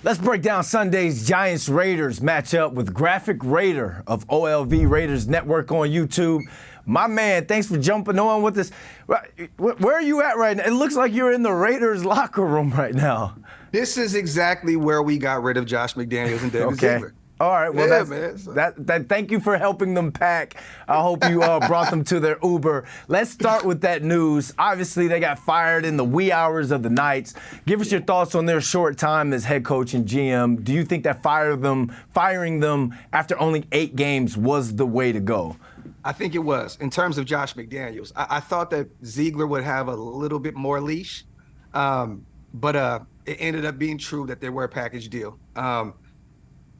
Let's break down Sunday's Giants-Raiders matchup with Graphk Raider of OLV Raiders Network on YouTube. My man, thanks for jumping on with us. Where are you at right now? It looks like you're in the Raiders locker room right now. This is exactly where we got rid of Josh McDaniels and David Ziegler. All right, well, yeah, thank you for helping them pack. I hope you brought them to their Uber. Let's start with that news. Obviously, they got fired in the wee hours of the nights. Give us your thoughts on their short time as head coach and GM. Do you think that firing them after only 8 games was the way to go? I think it was. In terms of Josh McDaniels, I thought that Ziegler would have a little bit more leash, but it ended up being true that they were a package deal.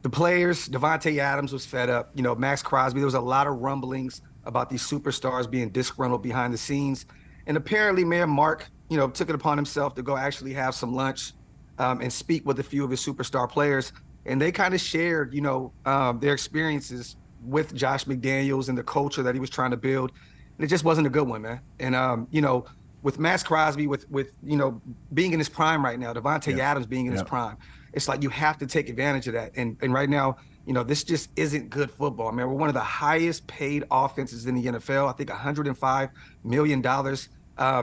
The players, Davante Adams was fed up. You know, Max Crosby, there was a lot of rumblings about these superstars being disgruntled behind the scenes. And apparently Mayor Mark, took it upon himself to go actually have some lunch and speak with a few of his superstar players. And they kind of shared, their experiences with Josh McDaniels and the culture that he was trying to build. And it just wasn't a good one, man. And, with Max Crosby, with being in his prime right now, Davante Adams being in his prime, it's like you have to take advantage of that. And right now, this just isn't good football. Man, we're one of the highest paid offenses in the NFL. I think $105 million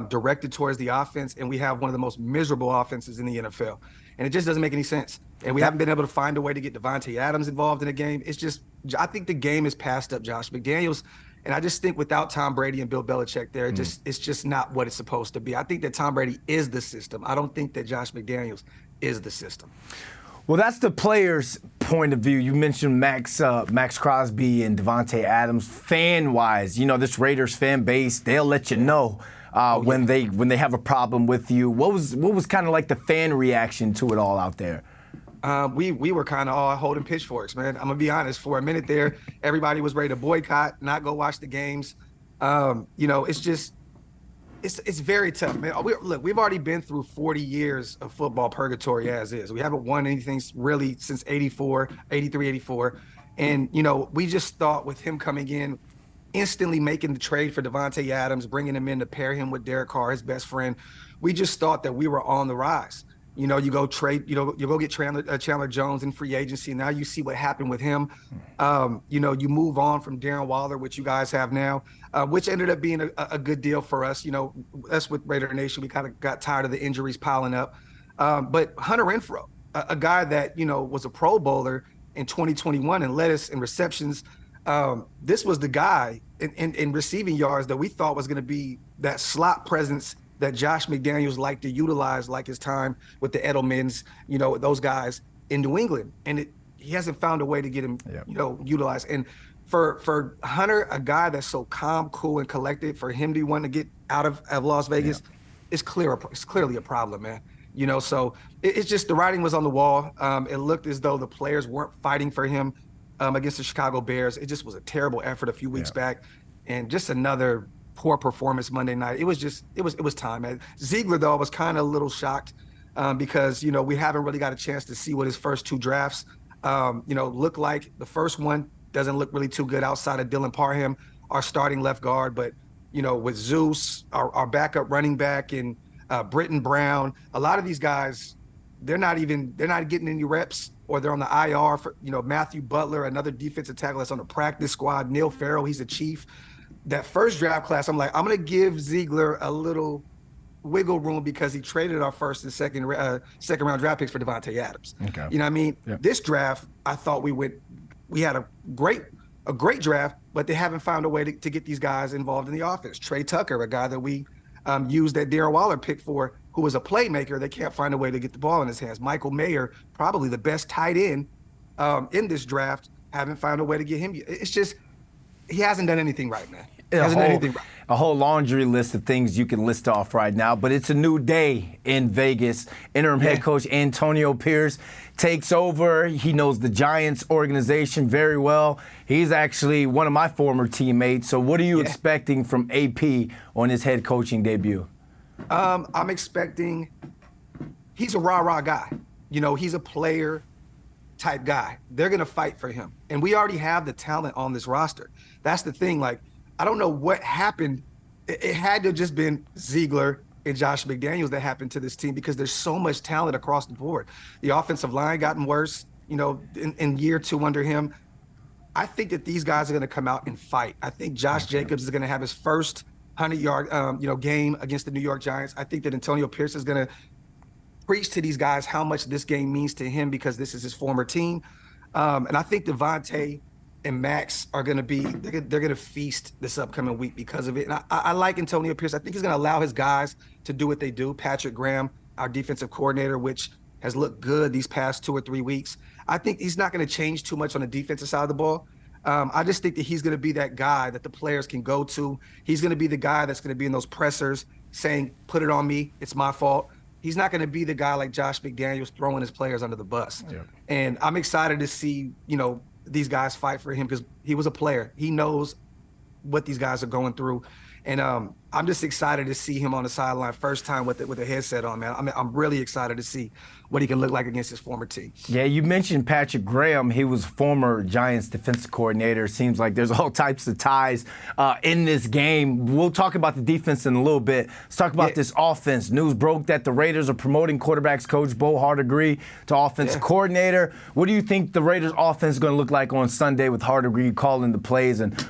directed towards the offense, and we have one of the most miserable offenses in the NFL. And it just doesn't make any sense. And we haven't been able to find a way to get Davante Adams involved in the game. It's just, I think the game is passed up Josh McDaniels. And I just think without Tom Brady and Bill Belichick there, it's just not what it's supposed to be. I think that Tom Brady is the system. I don't think that Josh McDaniels is the system. Well, that's the players' point of view. You mentioned Max Crosby and Davante Adams. Fan-wise, this Raiders fan base, they'll let you know when they have a problem with you. What was kind of like the fan reaction to it all out there? We were kind of all holding pitchforks, man. I'm gonna be honest. For a minute there, everybody was ready to boycott, not go watch the games. It's very tough, man. We've already been through 40 years of football purgatory as is. We haven't won anything really since 83, 84. And, we just thought with him coming in, instantly making the trade for Davante Adams, bringing him in to pair him with Derek Carr, his best friend, we just thought that we were on the rise. You go trade, you go get Chandler Jones in free agency. Now you see what happened with him. You move on from Darren Waller, which you guys have now, which ended up being a good deal for us. That's with Raider Nation. We kind of got tired of the injuries piling up. But Hunter Renfrow, a guy that, was a Pro Bowler in 2021 and led us in receptions. This was the guy in receiving yards that we thought was going to be that slot presence that Josh McDaniels liked to utilize, like his time with the Edelmans, those guys in New England. And he hasn't found a way to get him, utilized. And for Hunter, a guy that's so calm, cool, and collected, for him to want to get out of Las Vegas, it's clearly a problem, man. So it's just the writing was on the wall. It looked as though the players weren't fighting for him against the Chicago Bears. It just was a terrible effort a few weeks back, and just another poor performance Monday night. It was time, man. Ziegler, though, was kind of a little shocked because, we haven't really got a chance to see what his first 2 drafts, look like. The first one doesn't look really too good outside of Dylan Parham, our starting left guard. But, with Zeus, our backup running back, and Britton Brown, a lot of these guys, they're not getting any reps, or they're on the IR for, Matthew Butler, another defensive tackle that's on the practice squad. Neil Farrell, he's a chief. That first draft class, I'm like, I'm going to give Ziegler a little wiggle room because he traded our first and second round draft picks for Davante Adams. Okay. You know what I mean? Yep. This draft, I thought we had a great draft, but they haven't found a way to get these guys involved in the offense. Trey Tucker, a guy that we used that Darren Waller pick for, who was a playmaker, they can't find a way to get the ball in his hands. Michael Mayer, probably the best tight end in this draft, haven't found a way to get him. It's just, he hasn't done anything right, man. A whole laundry list of things you can list off right now, but it's a new day in Vegas. Interim head coach Antonio Pierce takes over. He knows the Giants organization very well. He's actually one of my former teammates. So what are you expecting from AP on his head coaching debut? I'm expecting, he's a rah-rah guy. He's a player type guy. They're going to fight for him. And we already have the talent on this roster. That's the thing. Like, I don't know what happened. It had to have just been Ziegler in Josh McDaniels that happened to this team because there's so much talent across the board. The offensive line gotten worse, in year 2 under him. I think that these guys are going to come out and fight. I think Josh Jacobs is going to have his first 100-yard, game against the New York Giants. I think that Antonio Pierce is going to preach to these guys how much this game means to him because this is his former team. And I think Devontae and Max are going to they're going to feast this upcoming week because of it. And I like Antonio Pierce. I think he's going to allow his guys to do what they do. Patrick Graham, our defensive coordinator, which has looked good these past 2 or 3 weeks. I think he's not going to change too much on the defensive side of the ball. I just think that he's going to be that guy that the players can go to. He's going to be the guy that's going to be in those pressers saying, put it on me, it's my fault. He's not going to be the guy like Josh McDaniels throwing his players under the bus. Yeah. And I'm excited to see, these guys fight for him because he was a player. He knows what these guys are going through. And I'm just excited to see him on the sideline first time with a headset on, man. I'm really excited to see what he can look like against his former team. Yeah, you mentioned Patrick Graham. He was former Giants defensive coordinator. Seems like there's all types of ties in this game. We'll talk about the defense in a little bit. Let's talk about this offense. News broke that the Raiders are promoting quarterbacks coach Bo Hardegree to offensive coordinator. What do you think the Raiders offense is going to look like on Sunday with Hardegree calling the plays? And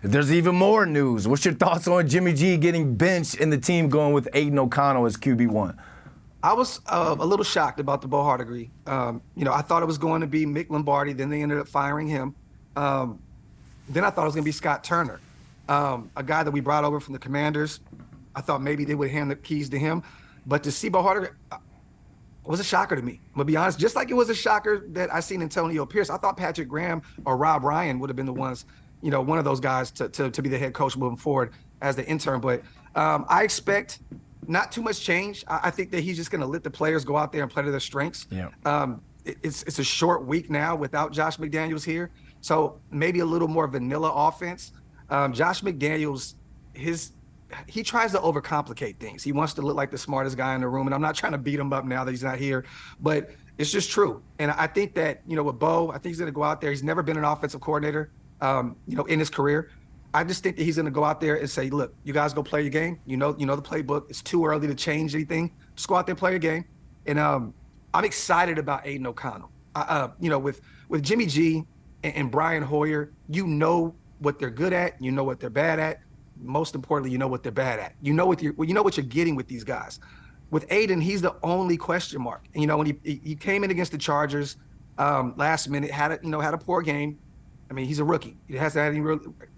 there's even more news. What's your thoughts on Jimmy G getting benched and the team going with Aidan O'Connell as QB1? I was a little shocked about the Bo Hardegree. I thought it was going to be Mick Lombardi. Then they ended up firing him. Then I thought it was going to be Scott Turner, a guy that we brought over from the Commanders. I thought maybe they would hand the keys to him. But to see Bo Hardegree was a shocker to me. I'm going to be honest. Just like it was a shocker that I seen Antonio Pierce. I thought Patrick Graham or Rob Ryan would have been the ones, one of those guys to be the head coach moving forward as the intern. But I expect not too much change. I think that he's just going to let the players go out there and play to their strengths. Yeah. It's a short week now without Josh McDaniels here. So maybe a little more vanilla offense. Josh McDaniels, he tries to overcomplicate things. He wants to look like the smartest guy in the room. And I'm not trying to beat him up now that he's not here, but it's just true. And I think that, with Bo, I think he's going to go out there. He's never been an offensive coordinator, in his career. I just think that he's going to go out there and say, look, you guys go play your game. You know the playbook. It's too early to change anything. Just go out there and play your game. And I'm excited about Aidan O'Connell. With Jimmy G and Brian Hoyer, you know what they're good at. You know what they're bad at. Most importantly, you know what they're bad at. You know what you're getting with these guys. With Aidan, he's the only question mark. And, when he came in against the Chargers last minute, had a poor game. I mean, he's a rookie. He hasn't had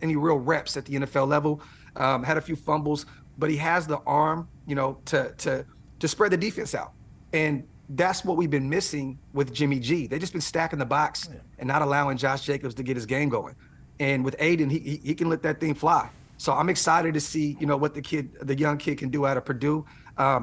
any real reps at the NFL level. Had a few fumbles, but he has the arm, to spread the defense out. And that's what we've been missing with Jimmy G. They've just been stacking the box and not allowing Josh Jacobs to get his game going. And with Aidan, he can let that thing fly. So I'm excited to see, what the young kid can do out of Purdue.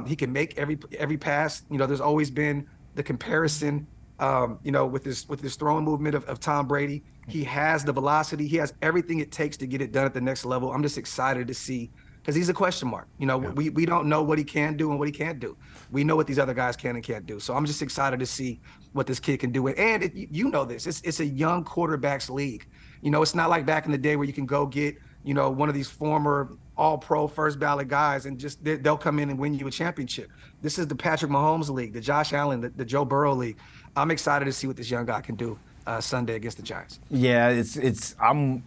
He can make every pass. There's always been the comparison, with his throwing movement of Tom Brady. He has the velocity. He has everything it takes to get it done at the next level. I'm just excited to see, because he's a question mark. We don't know what he can do and what he can't do. We know what these other guys can and can't do. So I'm just excited to see what this kid can do. And it's a young quarterbacks league. It's not like back in the day where you can go get, one of these former all-pro first ballot guys and just they'll come in and win you a championship. This is the Patrick Mahomes league, the Josh Allen, the Joe Burrow league. I'm excited to see what this young guy can do Sunday against the Giants. Yeah, I'm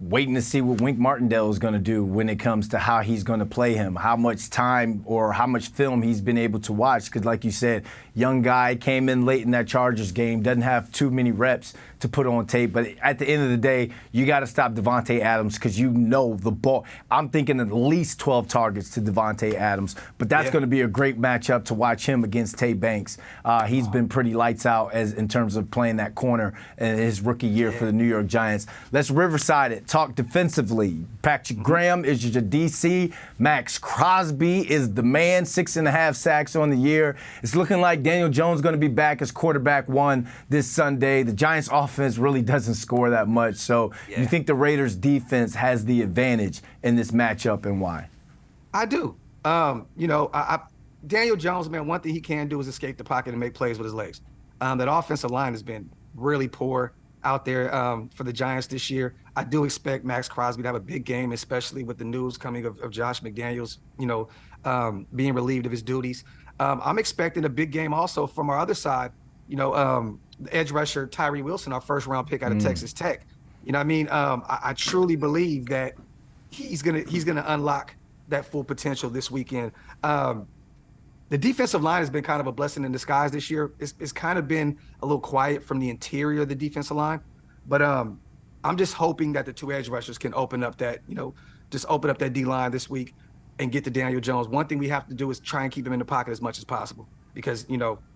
waiting to see what Wink Martindale is going to do when it comes to how he's going to play him, how much time or how much film he's been able to watch. Because like you said, young guy came in late in that Chargers game, doesn't have too many reps to put on tape. But at the end of the day, you got to stop Davante Adams because the ball. I'm thinking at least 12 targets to Davante Adams. But that's going to be a great matchup to watch him against Tay Banks. He's been pretty lights out in terms of playing that corner in his rookie year for the New York Giants. Let's Riverside it. Talk defensively. Patrick Graham is your DC. Max Crosby is the man, 6.5 sacks on the year. It's looking like Daniel Jones is going to be back as quarterback one this Sunday. The Giants offense really doesn't score that much. So you think the Raiders defense has the advantage in this matchup, and why? I do. Daniel Jones, man, one thing he can do is escape the pocket and make plays with his legs. That offensive line has been really poor. out there for the Giants this year. I do expect Max Crosby to have a big game, especially with the news coming of Josh McDaniels, being relieved of his duties. I'm expecting a big game also from our other side, the edge rusher Tyree Wilson, our first round pick out of Texas Tech. You know what I mean? I truly believe that he's gonna unlock that full potential this weekend. The defensive line has been kind of a blessing in disguise this year. It's kind of been a little quiet from the interior of the defensive line, but I'm just hoping that the two edge rushers can open up that D line this week and get to Daniel Jones. One thing we have to do is try and keep him in the pocket as much as possible because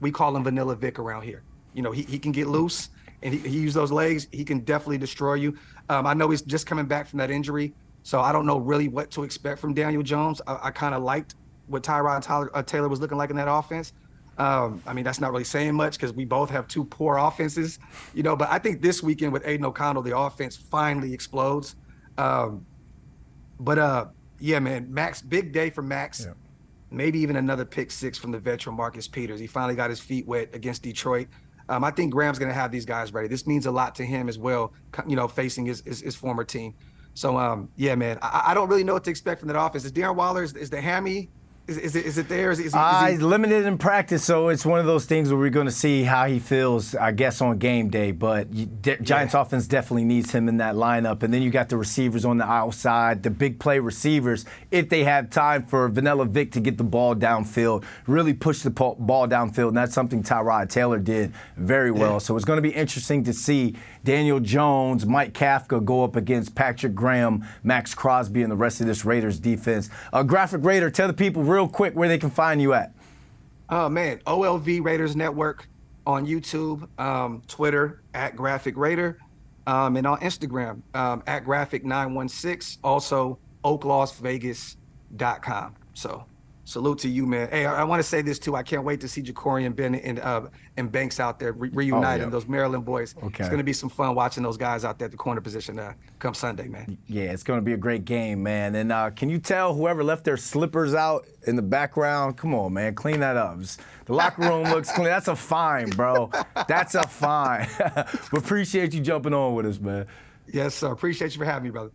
we call him Vanilla Vic around here. He can get loose and he uses those legs. He can definitely destroy you. I know he's just coming back from that injury, so I don't know really what to expect from Daniel Jones. I kind of liked what Tyrod Taylor was looking like in that offense. That's not really saying much because we both have two poor offenses, but I think this weekend with Aidan O'Connell, the offense finally explodes. Yeah, man, Max, big day for Max. Yeah. Maybe even another pick six from the veteran Marcus Peters. He finally got his feet wet against Detroit. I think Graham's going to have these guys ready. This means a lot to him as well, facing his former team. So, yeah, man, I don't really know what to expect from that offense. Is Darren Waller, is the hammy, is it there? Is he limited in practice, so it's one of those things where we're going to see how he feels, I guess, on game day. But Giants offense definitely needs him in that lineup. And then you got the receivers on the outside, the big play receivers. If they have time for Vanilla Vic to get the ball downfield, really push the ball downfield, and that's something Tyrod Taylor did very well. Yeah. So it's going to be interesting to see Daniel Jones, Mike Kafka go up against Patrick Graham, Max Crosby, and the rest of this Raiders defense. Graphk Raider, tell the people real quick where they can find you at. Oh, man, OLV Raiders Network on YouTube, Twitter, at Graphk Raider, and on Instagram, at Graphk916, also oaklasvegas.com. So salute to you, man. Hey, I want to say this, too. I can't wait to see Ja'Cory and Banks out there reuniting those Maryland boys. Okay. It's going to be some fun watching those guys out there at the corner position come Sunday, man. Yeah, it's going to be a great game, man. And can you tell whoever left their slippers out in the background? Come on, man. Clean that up. The locker room looks clean. That's a fine, bro. That's a fine. We appreciate you jumping on with us, man. Yes, sir. Appreciate you for having me, brother.